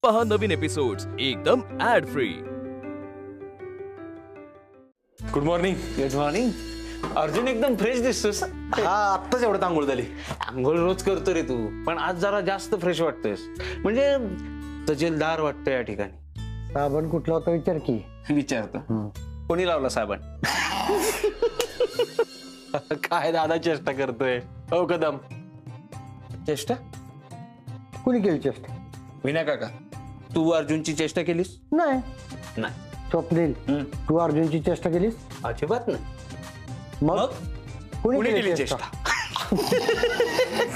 पहा नवीन एपिसोड्स एकदम ad free. Good morning. Good morning. Arjun एकदम फ्रेश दिसतोस। हा आत्ताच एवढं आंघोळ झाली। आंघोळ रोज करतो रे तू, पण आज जरा जास्त फ्रेश वाटतोयस, म्हणजे तजेलदार वाटतोय या ठिकाणी। साबण कुठला होता विचार की। विचारतो कोणी लावला साबण? काय दादा चेष्टा करतोय हो कदम? चेष्टा? कुणी केली चेष्टा? विना काका, तू अर्जुनची चेष्टा केलीस? नाही। नाही। स्वप्नील, तू अर्जुनची चेष्टा केलीस? अजिबात नाही। मग कुणी केली चेष्टा?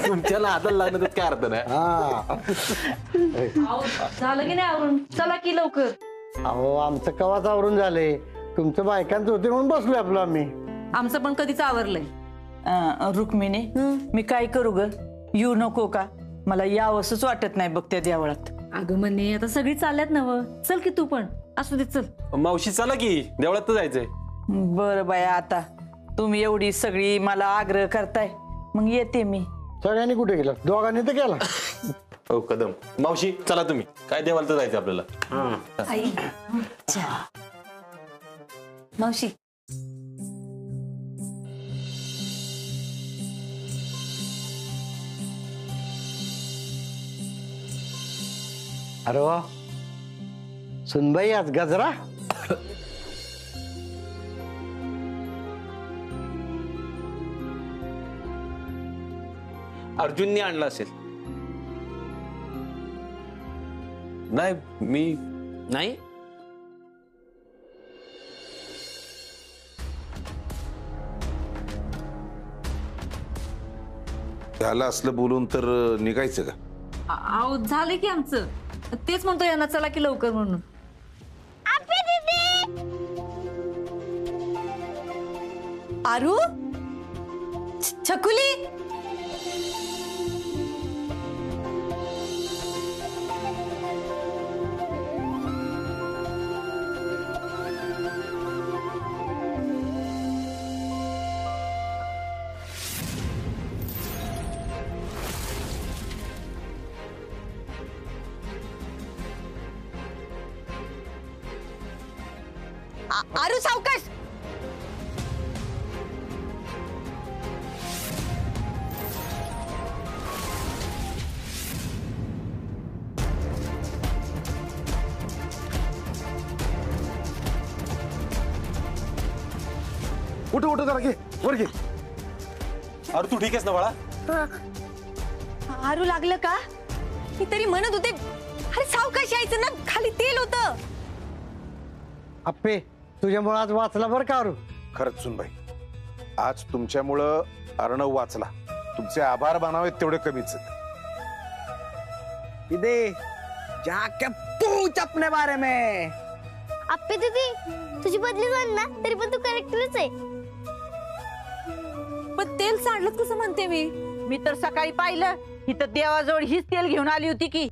तुमच्या नादाला लागण्यात काय अर्थ नाही। झालं की नाही आवरून? चला की लवकर। अहो आमचं कवाच आवरून झालंय, तुमचं बायकांचं होते म्हणून बसलोय आपलं आम्ही। आमचं पण कधीच आवरलंय। रुक्मिणी, मी काय करू ग? येऊ नको का? मला यावंसच वाटत नाही बघ त्या देवळात। अगं म्हणे आता सगळी चालल्यात नव, चल की तू पण। असू दे चल। मावशी चला की, देवळात तर जायचंय। बरं बाया, आता तुम्ही एवढी सगळी मला आग्रह करताय, मग येते मी। सगळ्यांनी कुठे गेला? दोघांनी तर गेला। हो कदम मावशी चला तुम्ही, काय देवाला तर जायचं आपल्याला। आई मावशी, अरे वा, सुनबाई आज गजरा। अर्जुनने आणला असेल। नाही मी नाही। त्याला असलं बोलून तर निघायचं का? आहो झाले की आमचं, तेच म्हणतो यांना चला की लवकर म्हणून। आरू, छकुली, आरू सावकाश। उठ उठ जरा घे, वर घे। अरे तू ठीक आहेस ना बाळा? आरू लागलं का? मी तरी म्हणत होते, अरे सावकाश यायचं ना, खाली तेल होतं। अप्पे, तुझ्यामुळे आज वाचला बरं का आरू। खरंच सुनबाई, आज तुमच्यामुळं अर्णव वाचला। तुमचे आभार मानावेत तेवढे कमीच आहेत। इदे जाके पूछ अपने बारे में। अप्पे दीदी, तुझी बदली झाली ना तरी पण तू करेक्टरच आहे। पण तेल सांडलं कसं म्हणते मी? मी तर सकाळी पाहिलं, इथं देवाजवळ हीच तेल घेऊन आली होती की।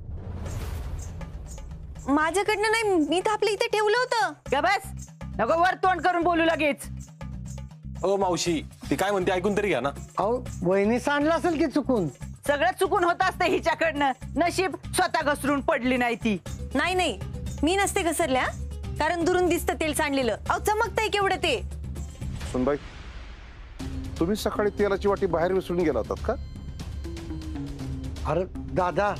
माझ्याकडनं नाही, मी तर आपल्या इथे ठेवलं होतं। ग बस, नको वर तोंड करून बोलू लगेच। ओ मावशी, ती काय म्हणते ऐकून तरी घ्या ना। अहो वहिनी सांडलं असेल की चुकून। सगळं चुकून होत असतं हिच्याकडनं, नशीब स्वतः घसरून पडली नाही ती। नाही नाही, मी नसते घसरल्या, कारण दुरून दिसतं तेल सांडलेलं। अहो चमकतंय केवढं ते। सुनबाई, तुम्ही सकाळी तेलाची वाटी बाहेर विसरून गेला होतात का? अरे दादा,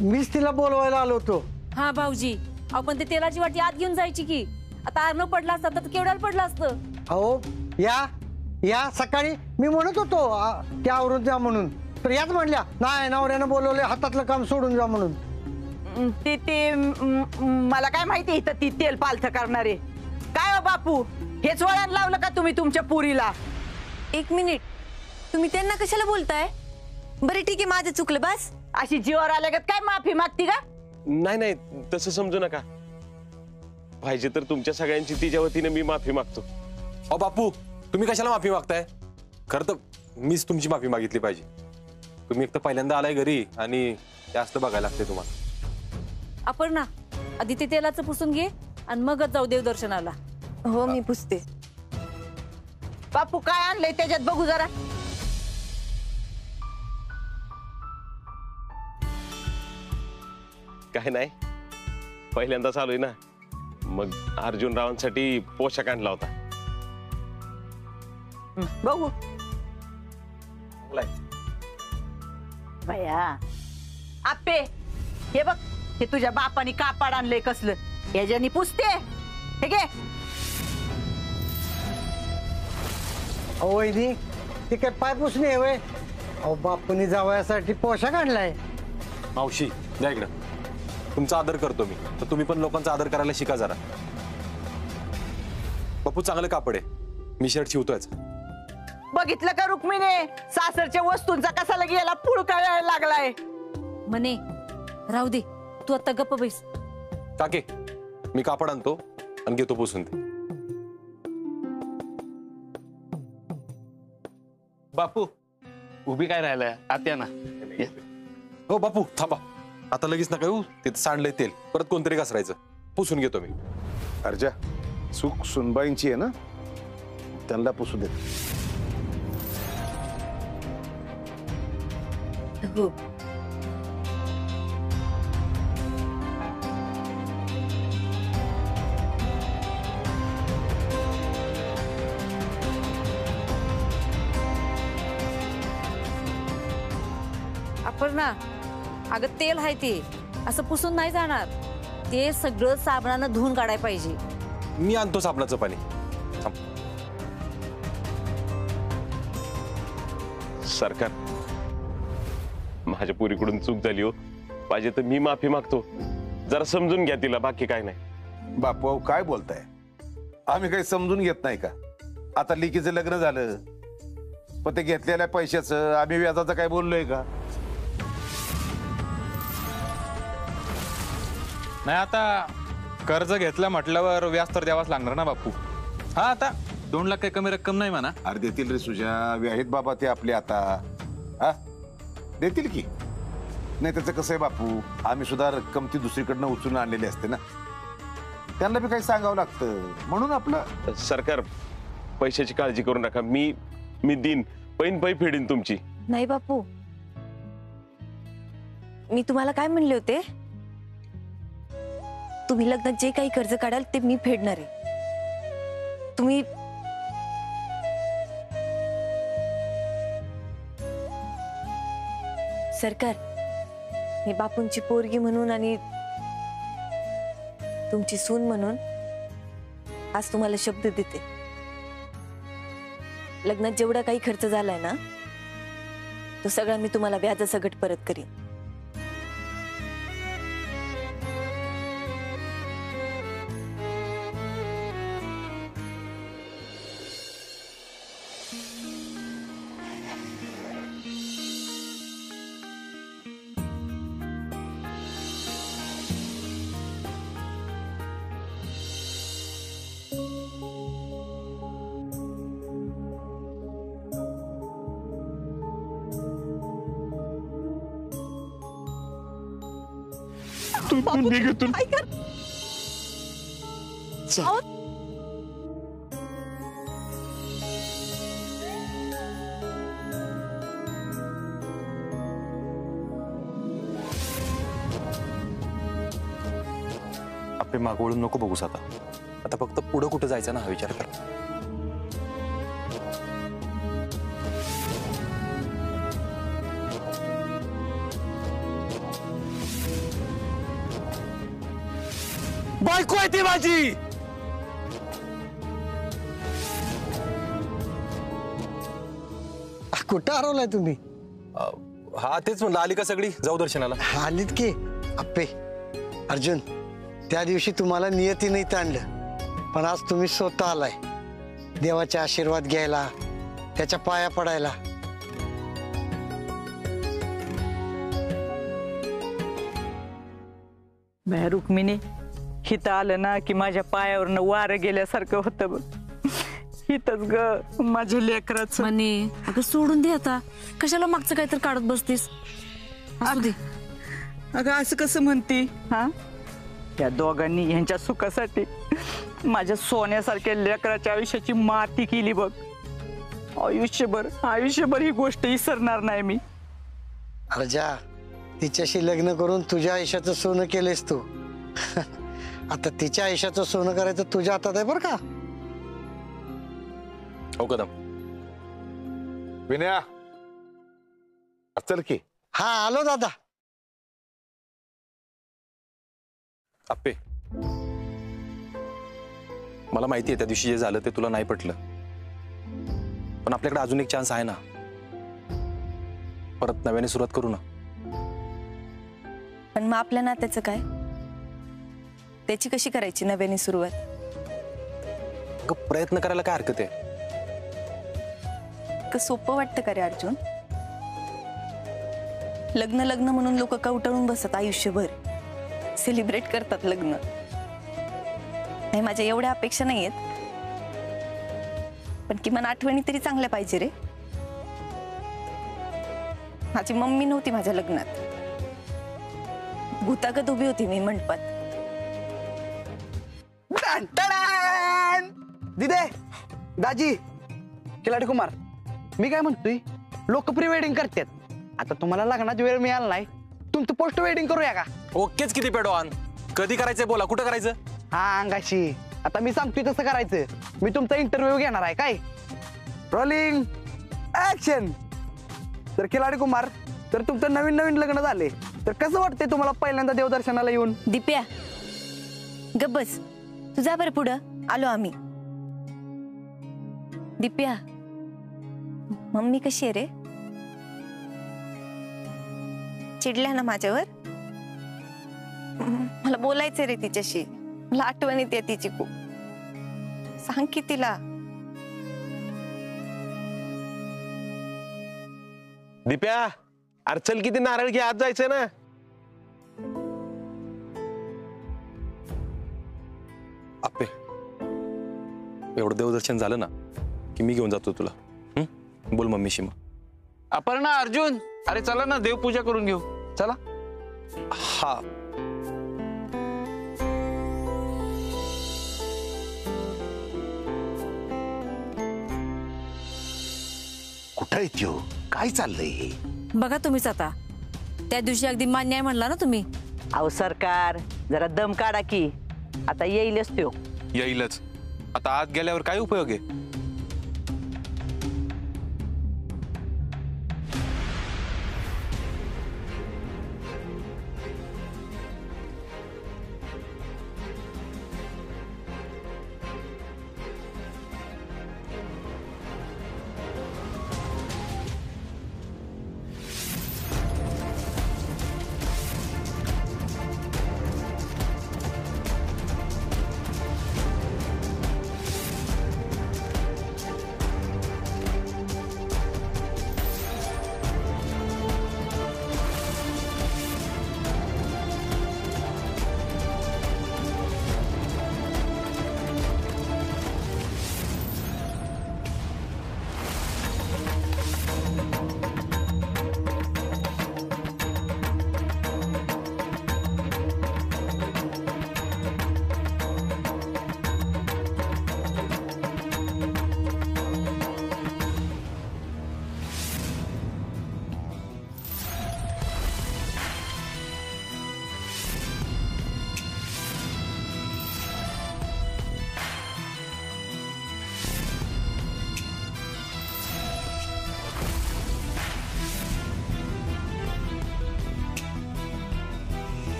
मीच तिला बोलवायला आलो होतो। हा भाऊजी, आपण ते तेलाची वाटी आत घेऊन जायची की। आता अर्णव पडला असता तर केवढ्याला पडला असतं? अहो या सकाळी मी म्हणत होतो त्या आवरून जा म्हणून, तर याच म्हणल्या नाही, नवऱ्यानं बोलवले, हातातलं काम सोडून जा म्हणून। मला काय माहिती इथं ती तेल पालथ करणारे। काय हो बापू, हेच वळण लावलं का तुम्ही तुमच्या पुरीला? एक मिनिट, तुम्ही त्यांना कशाला बोलताय? बरं ठीक आहे, माझं चुकलं बस। अशी जीवावर आल्यागत काय माफी मागती का? नाही नाही, तसं समजू नका। पाहिजे तर तुमच्या सगळ्यांची तिच्या वतीने मी माफी मागतो। अ बापू, तुम्ही कशाला माफी मागताय? खरं तर मीच तुमची माफी मागितली पाहिजे। तुम्ही एक तर पहिल्यांदा आलाय घरी आणि जास्त बघायला लागते तुम्हाला। अपर्णा, आधी ते तेलाचं पुसून घे आणि मगच जाऊ देवदर्शनाला। हो मी पुसते। बापू काय आणलंय त्याच्यात बघू जरा। काय नाही, पहिल्यांदाच आलोय ना, मग अर्जुनरावांसाठी पोशाख आणला होता. बघू भया. आप्पे हे बघ, हे तुझ्या बापाने कापड आणलंय कसलं, याच्यानी पुसते. हे घे. अहो वहिनी, ते काय पाय पुसणे आहे वय? अहो बापूनी जावयासाठी पोशाख आणलाय. मावशी द्या इकडं. तुमचा आदर करतो मी, तर तुम्ही पण लोकांचा आदर करायला शिका जरा. बापू चांगलं कापड आहे, मी शर्ट शिवतोयच. बघितलं का रुक्मिणी, सासरच्या वस्तूंचा कसा गेला पुळका यायला लागलाय. म्हणे राहू दे, तू आता गप्प बैस. काके, मी कापड आणतो आणि घेतो पुसून ते. बापू उभी काय राहिलाय, आत्या ना. हो बापू थांबा, आता लगेच नका येऊ. तिथं सांडलंय तेल, परत कोणतरी घसरायचं. पुसून घेतो मी. अर्जा, चूक सुनबाईंची आहे ना, त्यांना पुसू दे. हो. अपर्णा, अगं तेल आहे ते, असं पुसून नाही जाणार. ते सगळं साबणानं धुवून काढायला पाहिजे. मी आणतो साबणाचं पाणी. सरकार, माझ्या पुरीकडून चूक झाली हो. पाहिजे तर मी माफी मागतो. जरा समजून घ्या तिला, बाकी काय नाही. बापू काय बोलताय? आम्ही काही समजून घेत नाही का? आता लिकीचं लग्न झालं, पण ते घेतलेल्या पैशाचं आम्ही व्याजाचं काय बोललोय का? नाही, आता कर्ज घेतलं म्हटल्यावर व्याज तर द्यावाच लागणार ना बापू. हा, आता 2 लाख काही कमी रक्कम नाही म्हणा. अरे देतील रे सुजा, आहेत बाबा ते आपले आता. हा देतील की. नाही त्याचं कसं आहे बापू, आम्ही सुद्धा रक्कम ती दुसरीकडनं उचलून आणलेली असते ना, त्यांना बी काही सांगावं लागतं. म्हणून आपलं सरकार, पैशाची काळजी करू नका. मी दिन पै फेडीन तुमची. नाही बापू, मी तुम्हाला काय म्हणले होते, तुम्ही लग्नात जे काही कर्ज काढाल ते मी फेडणार आहे. तुम्ही सरकार, मी बापूंची पोरगी म्हणून आणि तुमची सून म्हणून आज तुम्हाला शब्द देते, लग्नात जेवढा काही खर्च झालाय ना, तो सगळा मी तुम्हाला व्याजासकट परत करीन. आपले मागवळून नको बघूस. आता फक्त पुढं कुठं जायचं ना, हा विचार कर. बायको आहे ती माझी. कुठं हरवलाय तुम्ही? हा तेच म्हणलं, आली का सगळी? जाऊ दर्शनाला. आलीत की. अप्पे, अर्जुन, त्या दिवशी तुम्हाला नियतीने इथं आणलं, पण आज तुम्ही स्वतः आलाय देवाचे आशीर्वाद घ्यायला, त्याच्या पाया पडायला. रुक्मिणी, हिथं आलं ना की माझ्या पायावरनं वारं गेल्यासारखं होतं बघ. हिथंच ग माझ्या लेकराचं. म्हणे अगं सोडून दे आता, कशाला मागचं काहीतरी काढत बसतीस. असू दे. अगं असं कसं म्हणती? हा, या दोघांनी यांच्या सुखासाठी माझ्या सोन्यासारख्या लेकराच्या आयुष्याची माती केली बघ. आयुष्यभर ही गोष्ट विसरणार नाही मी. अर्जा, तिच्याशी लग्न करून तुझ्या आयुष्याचं सोनं केलेस तू, आता तिच्या आयुष्याचं सोनं करायचं तुझ्या हातात आहे बरं का. हो कदम. विनया चल की. हा आलो दादा. आप्पे, मला माहिती आहे त्या दिवशी जे झालं ते तुला नाही पटलं, पण आपल्याकडे अजून एक चान्स आहे ना. परत नव्याने सुरुवात करू ना. पण मग आपल्या नात्याचं काय? त्याची कशी करायची नव्याने सुरुवात? प्रयत्न करायला काय हरकत आहे? का सोपं वाटतं का रे अर्जुन? लग्न लग्न म्हणून लोक कवटाळून बसतात आयुष्यभर, सेलिब्रेट करतात लग्न. नाही, माझ्या एवढ्या अपेक्षा नाही आहेत, पण किमान आठवणी तरी चांगल्या पाहिजे रे. माझी मम्मी नव्हती माझ्या लग्नात, भूतागत उभी होती मी मंडपात. दिदे, दाजी, खिलाडी कुमार, मी काय म्हणतोय, लोक प्री वेडिंग करतात. आता तुम्हाला लग्नात वेळ मिळाला नाही, तुमचं पोस्ट वेडिंग करूया का? ओकेच किती पेडवान. कधी करायचंय बोला, कुठं करायचं? हा अंगाशी, आता मी सांगतोय तसं करायचं. मी तुमचा इंटरव्ह्यू घेणार आहे. काय रोलिंग ऍक्शन. तर खिलाडी कुमार, तर तुमचं नवीन नवीन लग्न झाले, तर कसं वाटतंय तुम्हाला पहिल्यांदा देवदर्शनाला येऊन? दिप्या गब्बस, तुझा बरं पुढं आलो आम्ही. दिप्या, मम्मी कशी आहे रे? चिडल्या ना माझ्यावर? मला बोलायचंय रे तिच्याशी, मला आठवण येते तिची खूप. सांग की तिला. दिप्या, अरे चल किती नारळ घे, आज जायचंय ना. आप्पे, एवढं देवदर्शन झालं ना की मी घेऊन जातो तुला. बोल मम्मीशी मग. अपर्णा, अर्जुन, अरे चला ना, देवपूजा करून घेऊ. चला. हा. कुठं येतो, काय चाललंय? बघा तुम्हीच आता, त्या दिवशी अगदी मान्य आहे म्हणला ना तुम्ही. अहो सरकार, जरा दम काढा की, आता येईलच तो. येईलच. आता आत गेल्यावर काय उपयोग आहे?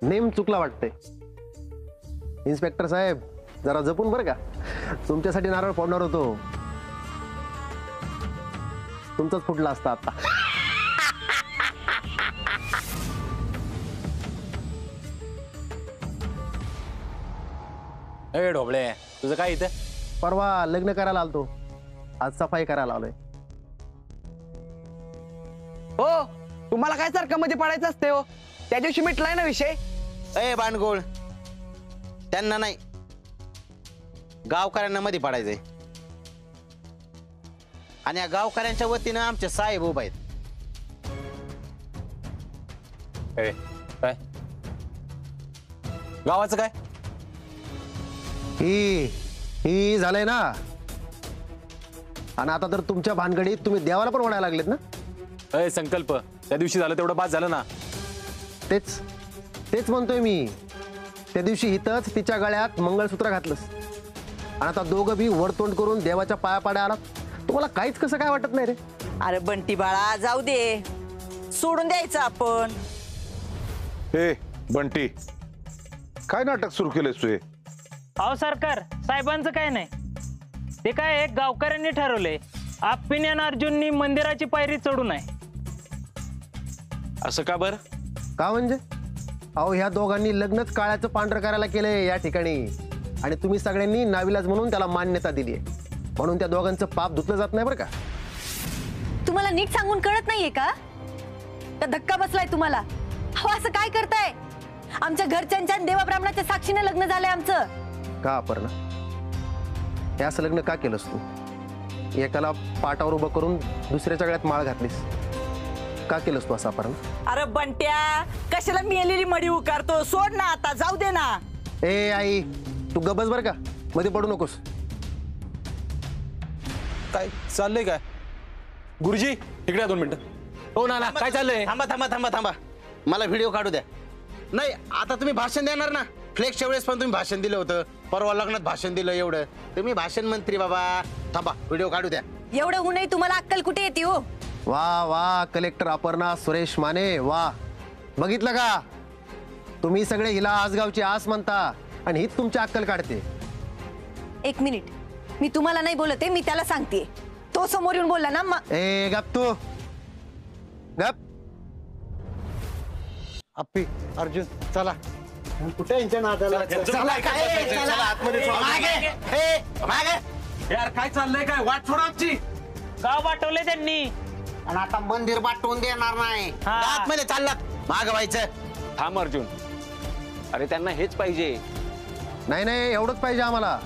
नेम चुकला वाटतंय. इन्स्पेक्टर साहेब, जरा जपून बरं का. तुमच्यासाठी नारळ फोडणार होतो, तुमचाच फुटला असता आता. ए ढोबळे, तुझं काय इथं? परवा लग्न करायला आलतो, आज सफाई करायला आलोय. हो, तुम्हाला काय सारखं मध्ये पडायचं असते हो? त्या दिवशी मिटलाय ना विषय. अय बांडगोळ, त्यांना नाही, गावकऱ्यांना मध्ये पडायचंय. आणि या गावकऱ्यांच्या वतीनं आमचे साहेब उभा आहेत. काय गावाचं काय? ही झालंय ना, आणि आता तर तुमच्या भानगडीत तुम्ही देवाला पण म्हणायला लागलेत ना. अय संकल्प, त्या दिवशी झालं तेवढं बाद झालं ना. तेच तेच म्हणतोय मी. त्या दिवशी इथंच तिच्या गळ्यात मंगळसूत्र घातलंस आणि आता दोघं बी वरतोंड करून देवाच्या पाया पाड्या आलात. तुम्हाला काहीच कसं काय वाटत नाही रे? अरे बंटी बाळा जाऊ दे, सोडून द्यायचं आपण. ए बंटी, काय नाटक सुरू केलंयस तू? अहो सरकार, साहेबांचं काय नाही, ते काय गावकऱ्यांनी ठरवलंय. आप्पीने आणि अर्जुननी मंदिराची पायरी चढू नये. असं का बरं? का म्हणजे? अहो ह्या दोघांनी लग्नच काळ्याचं पांढरं करायला केलंय या ठिकाणी आणि तुम्ही सगळ्यांनी नाविलाज म्हणून त्याला मान्यता दिली आहे. म्हणून त्या दोघांचं पाप धुतलं जात नाही बरं का. तुम्हाला नीट सांगून कळत नाहीये का धक्का बसलाय तुम्हाला? हो असं काय करताय? आमच्या घरच्यांच्या देवा ब्राह्मणाच्या साक्षीने लग्न झालंय आमचं. का अपर्णा, हे असं लग्न का केलंस तू? एकाला पाटावर उभं करून दुसऱ्याच्या गळ्यात माळ घातलीस. का केलंस तू असं अपर्णा? अरे बंट्या, कशाला मेलेली मडी उकारतो? सोड ना आता, जाऊ दे ना. ए आई, तू गबस बर का, मध्ये पडू नकोस. काय चाललंय काय? गुरुजी इकडे या 2 मिनिटं. हो ना, काय चाललंय? थांबा थांबा थांबा थांबा, मला व्हिडिओ काढू द्या. नाही आता तुम्ही भाषण देणार ना? फ्लेक्सच्या वेळेस पण तुम्ही भाषण दिलं होतं, परवा लग्नात भाषण दिलं. एवढं तुम्ही भाषण मंत्री बाबा. थांबा व्हिडिओ काढू द्या. एवढं होऊनही तुम्हाला अक्कल कुठे येते हो? वा वा, कलेक्टर अपर्णा सुरेश माने, वा. बघितलं का, तुम्ही सगळे हिला आसगावची आस म्हणता आणि हीच तुमची अक्कल काढते. 1 मिनिट, मी तुम्हाला नाही बोलते, मी त्याला सांगते. तो समोर येऊन बोलला ना. ए गप तू, गप. अप्पी, अर्जुन चला. कुठे यांच्या नादाला? यार काय चाललंय? काय वाट सोडा आमची. गाव वाटवले त्यांनी आणि आता मंदिर बाटवून देणार नाही. आतमध्ये चाललात, माग व्हायचं. थांब अर्जुन, अरे त्यांना हेच पाहिजे. नाही नाही, एवढंच पाहिजे आम्हाला.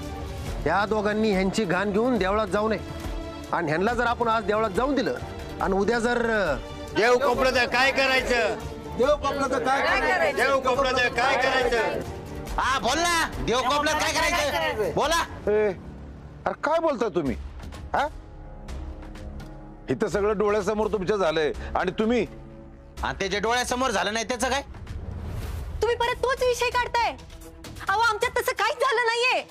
या दोघांनी ह्यांची घाण घेऊन देवळात जाऊ नये आणि ह्यांना जर आपण आज देवळात जाऊन दिलं आणि उद्या जर देव कोपलं तर काय करायचं? देव कोपलं तर काय करायचं? देव कोपलं तर काय करायचं? हा बोल ना, देव कोपलं काय करायचं? बोला. अरे काय बोलताय तुम्ही? हा, इथं सगळं डोळ्यासमोर तुमच्या झालंय आणि तुम्ही त्याच्या डोळ्यासमोर झालं नाही त्याचं काय? तुम्ही परत तोच विषय काढताय. अहो आमच्यात तसं काहीच झालं नाहीये.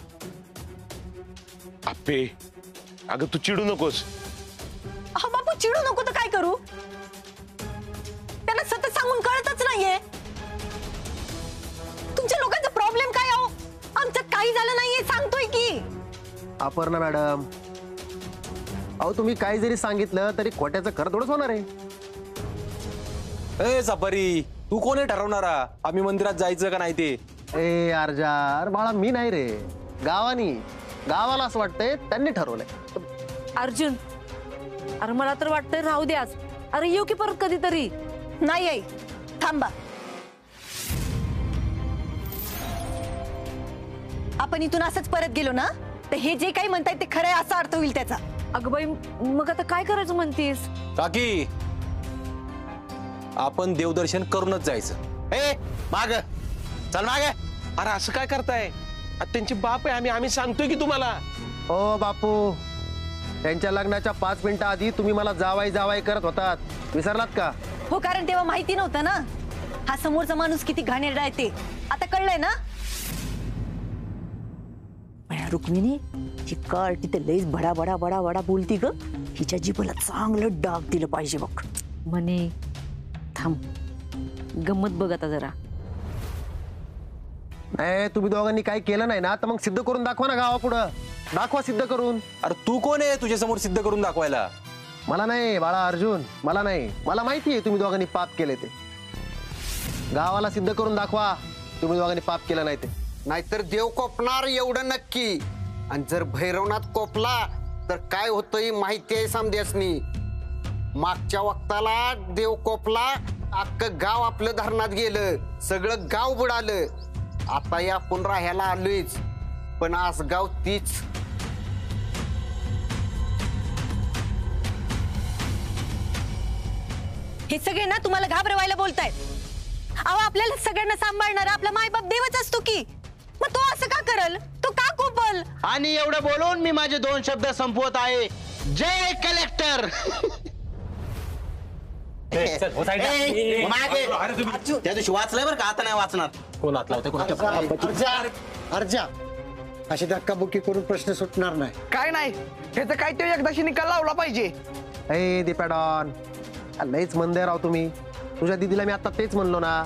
आप्पे, अगं तू चिडू नकोस. अहो बापू, चिडू नको तर काय करू? त्यांना सतत सांगून कळतच नाहीये. तुमच्या लोकांचा प्रॉब्लेम काय? अहो आमच्यात काही झालं नाहीये, सांगतोय की. अपर्णा मॅडम, अहो तुम्ही काही जरी सांगितलं तरी खोट्याचं खरं थोडंच होणार आहे. ए सफारी, तू कोण आहे ठरवणारा आम्ही मंदिरात जायचं का नाही ते? ए अर्जा, अरे बाळा मी नाही रे, गावाला असं वाटतंय त्यांनी ठरवलंय. अर्जुन, अरे मला तर वाटतंय राहू द्याच. अरे येऊ की परत कधीतरी. नाही आई, थांबा. आपण इथून असंच परत गेलो ना तर हे जे काही म्हणतायत ते खरं आहे असा अर्थ होईल त्याचा. अगं बाई, मग आता काय करायचं म्हणतीस? काकी, आपण देवदर्शन करूनच जायचं. ए माग चल, माग. अरे असं काय करताय? त्यांची बाप आहे आम्ही सांगतोय की तुम्हाला. ओ बापू, त्यांच्या लग्नाच्या 5 मिनिटं आधी तुम्ही मला जावाई करत होतात, विसरलात का? हो, कारण तेव्हा माहिती नव्हतं ना हा समोरचा माणूस किती घाणेरडा आहे ते. आता कळलंय ना? रुक्मिणी, ही काळ तिथे लईच बडा बडा बडा बडा बोलती ग. हिच्या जीभला चांगलं डाग दिलं पाहिजे बघ. म्हणे थांब, गंमत बघ आता जरा. नाही, तुम्ही दोघांनी काही केलं नाही ना तर मग सिद्ध करून दाखवा ना गावापुढं. दाखवा सिद्ध करून. अरे तू कोण आहे तुझ्या समोर सिद्ध करून दाखवायला? मला नाही बाळा अर्जुन, मला नाही. मला माहिती आहे तुम्ही दोघांनी पाप केले ते. गावाला सिद्ध करून दाखवा तुम्ही दोघांनी पाप केलं नाही ते. नाहीतर देव कोपणार एवढं नक्की. आणि जर भैरवनाथ कोपला तर काय होतंय माहिती आहे समध्यासनी. मागच्या वक्ताला देव कोपला, अख्खं गाव आपलं धरणात गेलं, सगळं गाव बुडालं. आता या आपण राहायला आलोयच, पण आज गाव तीच. हे सगळे ना तुम्हाला घाबरवायला बोलतायत. अहो आपल्याला सगळ्यांना सांभाळणारा आपला मायबाप देवच असतो की. मग तो असं का करल? तो का कोपल? आणि एवढं बोलून मी माझे 2 शब्द संपवत आहे. जय कलेक्टर. त्या दिवशी वाचलाय बरं का, आता नाही वाचणार. कोणात लावते अर्जा अशी धक्काबुक्की करून प्रश्न सुटणार नाही. काय नाही, ह्याचं काय ते एकदाशी निकाल लावला पाहिजे. ए दीपाडॉन, लईच मंद राव तुम्ही. तुझ्या दीदीला मी आता तेच म्हणलो ना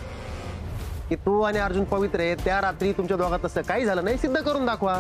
की तू आणि अर्जुन पवित्र आहे. त्या रात्री तुमच्या दोघात तसं काही झालं नाही, सिद्ध करून दाखवा.